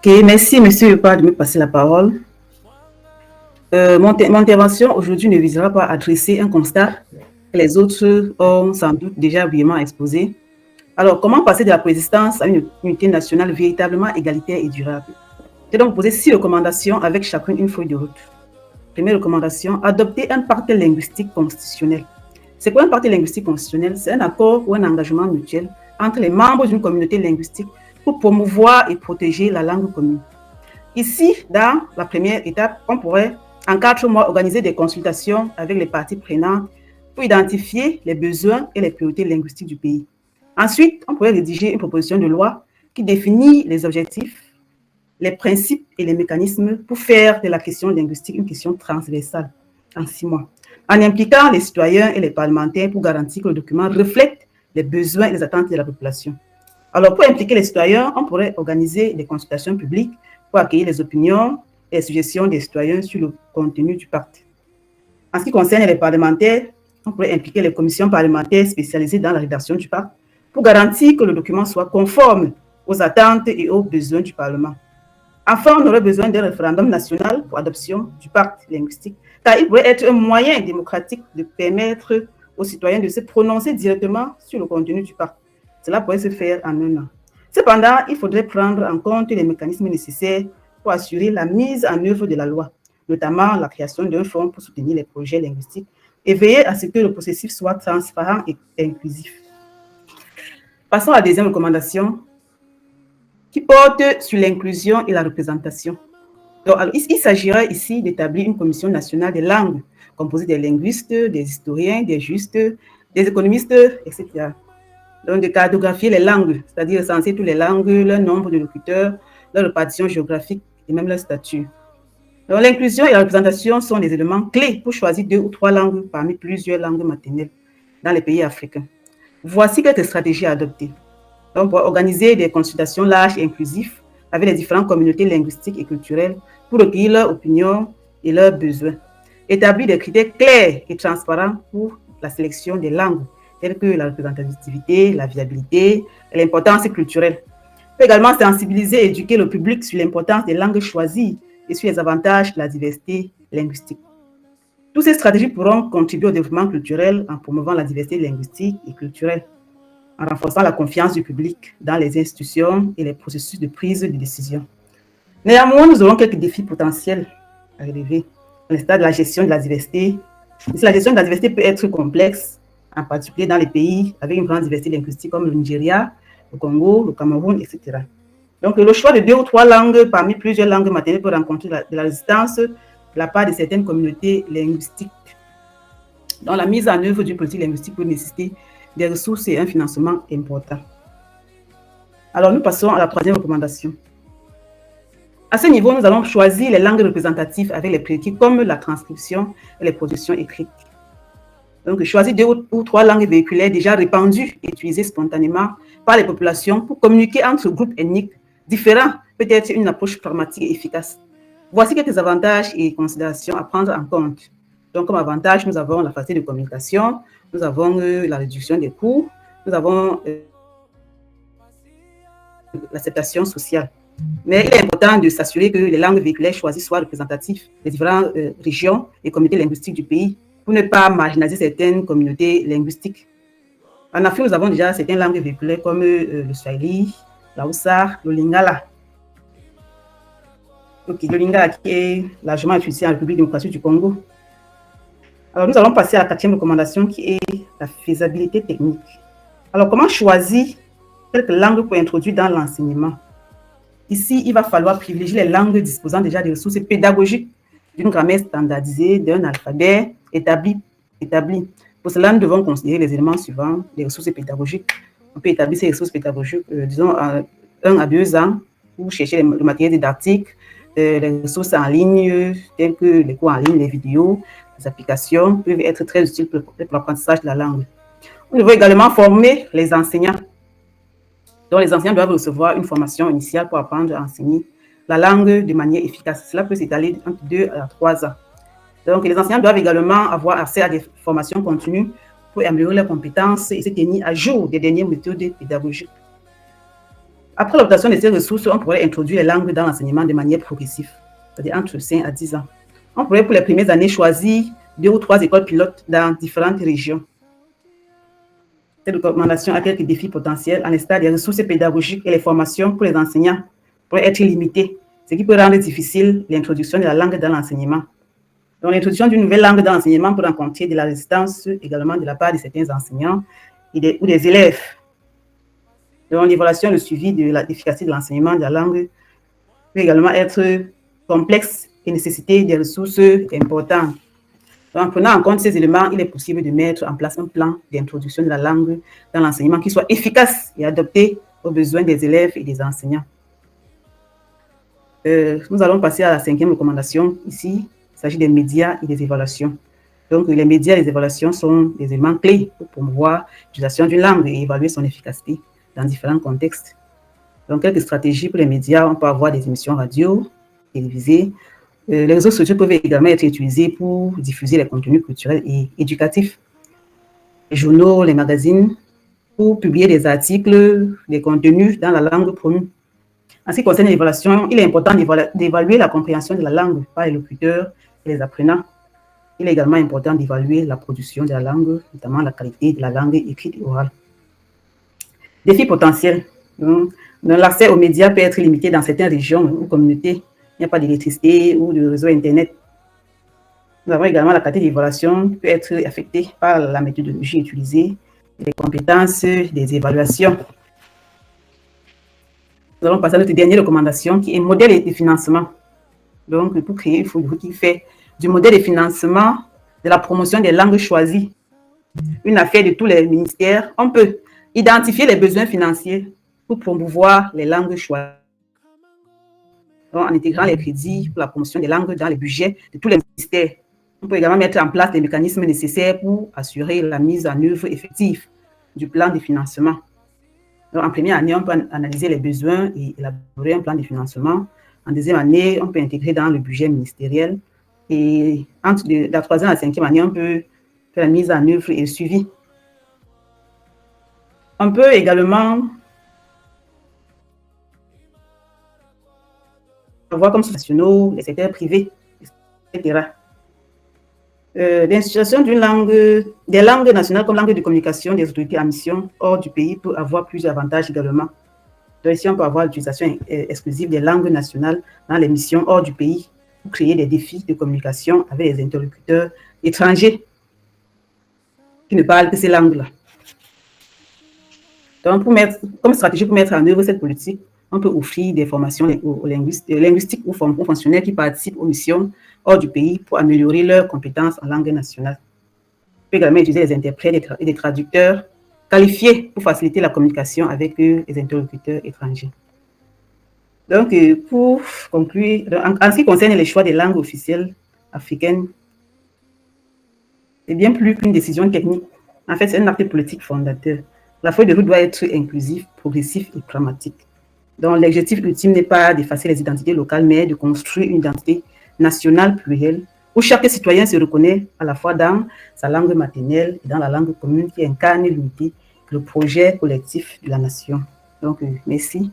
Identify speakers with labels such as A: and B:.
A: Ok, merci, monsieur Lepas, de me passer la parole. Mon intervention aujourd'hui ne visera pas à dresser un constat que les autres ont sans doute déjà brillamment exposé. Alors, comment passer de la coexistence à une unité nationale véritablement égalitaire et durable? J'ai donc posé 6 recommandations avec chacune une feuille de route. Première recommandation, adopter un pacte linguistique constitutionnel. C'est quoi un pacte linguistique constitutionnel? C'est un accord ou un engagement mutuel entre les membres d'une communauté linguistique pour promouvoir et protéger la langue commune. Ici, dans la première étape, on pourrait, en 4 mois, organiser des consultations avec les parties prenantes pour identifier les besoins et les priorités linguistiques du pays. Ensuite, on pourrait rédiger une proposition de loi qui définit les objectifs, les principes et les mécanismes pour faire de la question linguistique une question transversale en 6 mois, en impliquant les citoyens et les parlementaires pour garantir que le document reflète les besoins et les attentes de la population. Alors, pour impliquer les citoyens, on pourrait organiser des consultations publiques pour accueillir les opinions et les suggestions des citoyens sur le contenu du pacte. En ce qui concerne les parlementaires, on pourrait impliquer les commissions parlementaires spécialisées dans la rédaction du pacte pour garantir que le document soit conforme aux attentes et aux besoins du Parlement. Enfin, on aurait besoin d'un référendum national pour adoption du pacte linguistique, car il pourrait être un moyen démocratique de permettre aux citoyens de se prononcer directement sur le contenu du pacte. Cela pourrait se faire en un an. Cependant, il faudrait prendre en compte les mécanismes nécessaires pour assurer la mise en œuvre de la loi, notamment la création d'un fonds pour soutenir les projets linguistiques et veiller à ce que le processus soit transparent et inclusif. Passons à la deuxième recommandation, qui porte sur l'inclusion et la représentation. Donc, alors, il s'agirait ici d'établir une commission nationale des langues, composée des linguistes, des historiens, des juristes, des économistes, etc. Donc, de cartographier les langues, c'est-à-dire recenser toutes les langues, leur nombre de locuteurs, leur répartition géographique et même leur statut. Donc, l'inclusion et la représentation sont des éléments clés pour choisir 2 ou 3 langues parmi plusieurs langues maternelles dans les pays africains. Voici quelques stratégies à adopter. Donc, pour organiser des consultations larges et inclusives avec les différentes communautés linguistiques et culturelles pour recueillir leurs opinions et leurs besoins. Établir des critères clairs et transparents pour la sélection des langues, telles que la représentativité, la viabilité et l'importance culturelle. Il faut également sensibiliser et éduquer le public sur l'importance des langues choisies et sur les avantages de la diversité linguistique. Toutes ces stratégies pourront contribuer au développement culturel en promouvant la diversité linguistique et culturelle, en renforçant la confiance du public dans les institutions et les processus de prise de décision. Néanmoins, nous aurons quelques défis potentiels à relever, à l'instar de la gestion de la diversité. La gestion de la diversité peut être complexe, en particulier dans les pays avec une grande diversité linguistique comme le Nigeria, le Congo, le Cameroun, etc. Donc, le choix de 2 ou 3 langues parmi plusieurs langues maternelles peut rencontrer de la résistance de la part de certaines communautés linguistiques. Donc, la mise en œuvre d'une politique linguistique peut nécessiter des ressources et un financement important. Alors, nous passons à la troisième recommandation. À ce niveau, nous allons choisir les langues représentatives avec les prérequis comme la transcription et les productions écrites. Donc, choisir 2 ou 3 langues véhiculaires déjà répandues et utilisées spontanément par les populations pour communiquer entre groupes ethniques différents peut être une approche pragmatique et efficace. Voici quelques avantages et considérations à prendre en compte. Donc, comme avantage, nous avons la facilité de communication, nous avons la réduction des coûts, nous avons l'acceptation sociale. Mais il est important de s'assurer que les langues véhiculaires choisies soient représentatives des différentes régions et communautés linguistiques du pays pour ne pas marginaliser certaines communautés linguistiques. En Afrique, nous avons déjà certaines langues véhiculaires comme le Swahili, l'Hausa, le Lingala. Donc, le Lingala qui est largement utilisé en République démocratique du Congo. Alors, nous allons passer à la 4e recommandation qui est la faisabilité technique. Alors, comment choisir quelques langues pour introduire dans l'enseignement? Ici, il va falloir privilégier les langues disposant déjà des ressources pédagogiques, d'une grammaire standardisée, d'un alphabet établi. Pour cela, nous devons considérer les éléments suivants, les ressources pédagogiques. On peut établir ces ressources pédagogiques, disons, 1 à 2 ans, pour chercher le matériel didactique, les ressources en ligne, telles que les cours en ligne, les vidéos, les applications peuvent être très utiles pour l'apprentissage de la langue. Nous devons également former les enseignants. Donc, les enseignants doivent recevoir une formation initiale pour apprendre à enseigner la langue de manière efficace. Cela peut s'étaler entre 2 à 3 ans. Donc, les enseignants doivent également avoir accès à des formations continues pour améliorer leurs compétences et se tenir à jour des dernières méthodes pédagogiques. Après l'obtention de ces ressources, on pourrait introduire les langues dans l'enseignement de manière progressive, c'est-à-dire entre 5 à 10 ans. On pourrait, pour les premières années, choisir 2 ou 3 écoles pilotes dans différentes régions. Cette recommandation a quelques défis potentiels, en l'instar des ressources pédagogiques et les formations pour les enseignants pourraient être limitées, ce qui peut rendre difficile l'introduction de la langue dans l'enseignement. Donc, l'introduction d'une nouvelle langue dans l'enseignement peut rencontrer de la résistance également de la part de certains enseignants ou des élèves. Donc, l'évaluation et le suivi de l'efficacité de l'enseignement de la langue peut également être complexe et nécessiter des ressources importantes. Donc, en prenant en compte ces éléments, il est possible de mettre en place un plan d'introduction de la langue dans l'enseignement qui soit efficace et adapté aux besoins des élèves et des enseignants. Nous allons passer à la 5e recommandation ici. Il s'agit des médias et des évaluations. Donc, les médias et les évaluations sont des éléments clés pour promouvoir l'utilisation d'une langue et évaluer son efficacité dans différents contextes. Donc, quelques stratégies pour les médias, on peut avoir des émissions radio, télévisées. Les réseaux sociaux peuvent également être utilisés pour diffuser les contenus culturels et éducatifs. Les journaux, les magazines, pour publier des articles, des contenus dans la langue promue. En ce qui concerne l'évaluation, il est important d'évaluer la compréhension de la langue par les locuteurs et les apprenants. Il est également important d'évaluer la production de la langue, notamment la qualité de la langue écrite et orale. Défis potentiels. L'accès aux médias peut être limité dans certaines régions ou communautés. Il n'y a pas d'électricité ou de réseau Internet. Nous avons également la qualité d'évaluation qui peut être affectée par la méthodologie utilisée et les compétences des évaluations. Nous allons passer à notre dernière recommandation qui est modèle de financement. Donc, pour créer, il faut qu'il fait du modèle de financement de la promotion des langues choisies une affaire de tous les ministères. On peut identifier les besoins financiers pour promouvoir les langues choisies. Donc, en intégrant les crédits pour la promotion des langues dans les budgets de tous les ministères. On peut également mettre en place des mécanismes nécessaires pour assurer la mise en œuvre effective du plan de financement. Donc, en première année, on peut analyser les besoins et élaborer un plan de financement. En deuxième année, on peut intégrer dans le budget ministériel. Et entre la 3e et la 5e année, on peut faire la mise en œuvre et le suivi. On peut également avoir comme nationaux les secteurs privés, etc. L'institution des langues nationales comme langue de communication des autorités en mission hors du pays peut avoir plusieurs avantages également. Donc ici, on peut avoir l'utilisation exclusive des langues nationales dans les missions hors du pays pour créer des défis de communication avec les interlocuteurs étrangers qui ne parlent que ces langues-là. Donc, comme stratégie pour mettre en œuvre cette politique, on peut offrir des formations aux linguistiques ou aux fonctionnaires qui participent aux missions hors du pays pour améliorer leurs compétences en langue nationale. On peut également utiliser les interprètes et des traducteurs qualifiés pour faciliter la communication avec les interlocuteurs étrangers. Donc, pour conclure, en ce qui concerne les choix des langues officielles africaines, c'est bien plus qu'une décision technique. En fait, c'est un acte politique fondateur. La feuille de route doit être inclusive, progressive et pragmatique. Donc, l'objectif ultime n'est pas d'effacer les identités locales, mais de construire une identité nationale plurielle où chaque citoyen se reconnaît à la fois dans sa langue maternelle et dans la langue commune qui incarne l'unité, le projet collectif de la nation. Donc, merci.